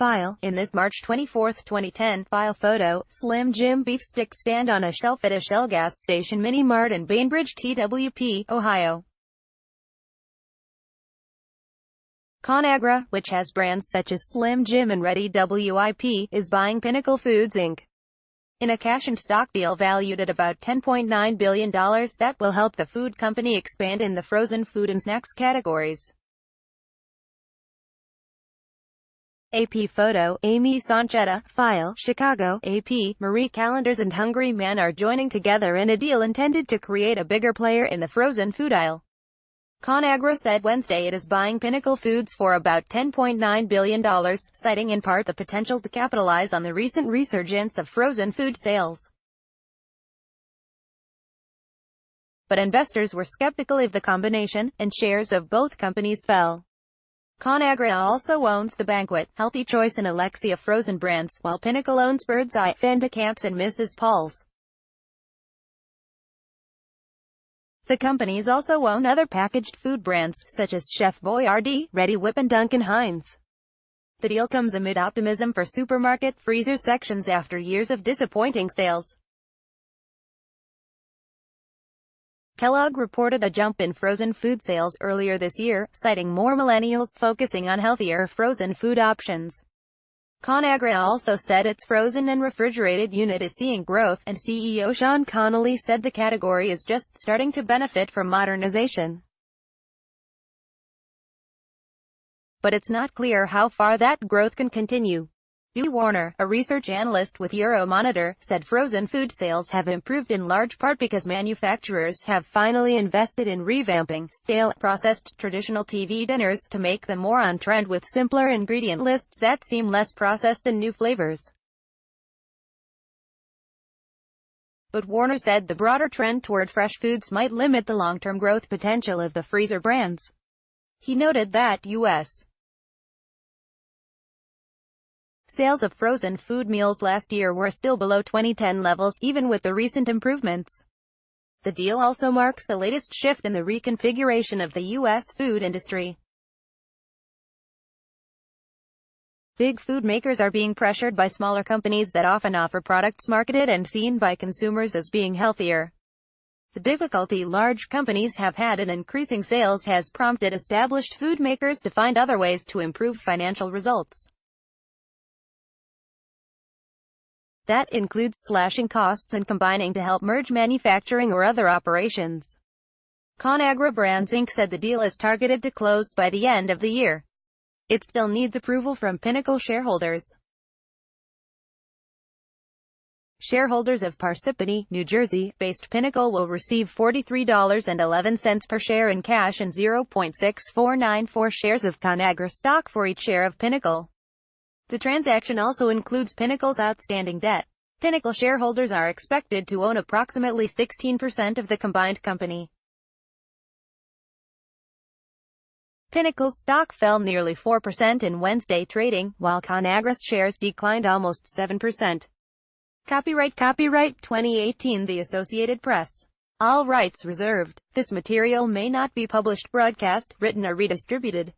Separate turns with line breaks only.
File. In this March 24, 2010, file photo, Slim Jim beef sticks stand on a shelf at a Shell gas station mini mart in Bainbridge, TWP, Ohio. Conagra, which has brands such as Slim Jim and Ready WIP, is buying Pinnacle Foods Inc. in a cash and stock deal valued at about $10.9 billion that will help the food company expand in the frozen food and snacks categories. AP photo, Amy Sanchetta. File, Chicago. AP, Marie Callender's and Hungry Man are joining together in a deal intended to create a bigger player in the frozen food aisle. Conagra said Wednesday it is buying Pinnacle Foods for about $10.9 billion, citing in part the potential to capitalize on the recent resurgence of frozen food sales. But investors were skeptical of the combination, and shares of both companies fell. Conagra also owns the Banquet, Healthy Choice and Alexia frozen brands, while Pinnacle owns Bird's Eye, Fenda Camps and Mrs. Paul's. The companies also own other packaged food brands, such as Chef Boyardee, Ready Whip and Duncan Hines. The deal comes amid optimism for supermarket freezer sections after years of disappointing sales. Kellogg reported a jump in frozen food sales earlier this year, citing more millennials focusing on healthier frozen food options. Conagra also said its frozen and refrigerated unit is seeing growth, and CEO Sean Connolly said the category is just starting to benefit from modernization. But it's not clear how far that growth can continue. Dewey Warner, a research analyst with Euromonitor, said frozen food sales have improved in large part because manufacturers have finally invested in revamping stale, processed traditional TV dinners to make them more on trend with simpler ingredient lists that seem less processed and new flavors. But Warner said the broader trend toward fresh foods might limit the long-term growth potential of the freezer brands. He noted that U.S. sales of frozen food meals last year were still below 2010 levels, even with the recent improvements. The deal also marks the latest shift in the reconfiguration of the U.S. food industry. Big food makers are being pressured by smaller companies that often offer products marketed and seen by consumers as being healthier. The difficulty large companies have had in increasing sales has prompted established food makers to find other ways to improve financial results. That includes slashing costs and combining to help merge manufacturing or other operations. Conagra Brands Inc. said the deal is targeted to close by the end of the year. It still needs approval from Pinnacle shareholders. Shareholders of Parsippany, New Jersey-based Pinnacle will receive $43.11 per share in cash and 0.6494 shares of Conagra stock for each share of Pinnacle. The transaction also includes Pinnacle's outstanding debt. Pinnacle shareholders are expected to own approximately 16% of the combined company. Pinnacle's stock fell nearly 4% in Wednesday trading, while Conagra's shares declined almost 7%. Copyright 2018 The Associated Press. All rights reserved. This material may not be published, broadcast, written or redistributed.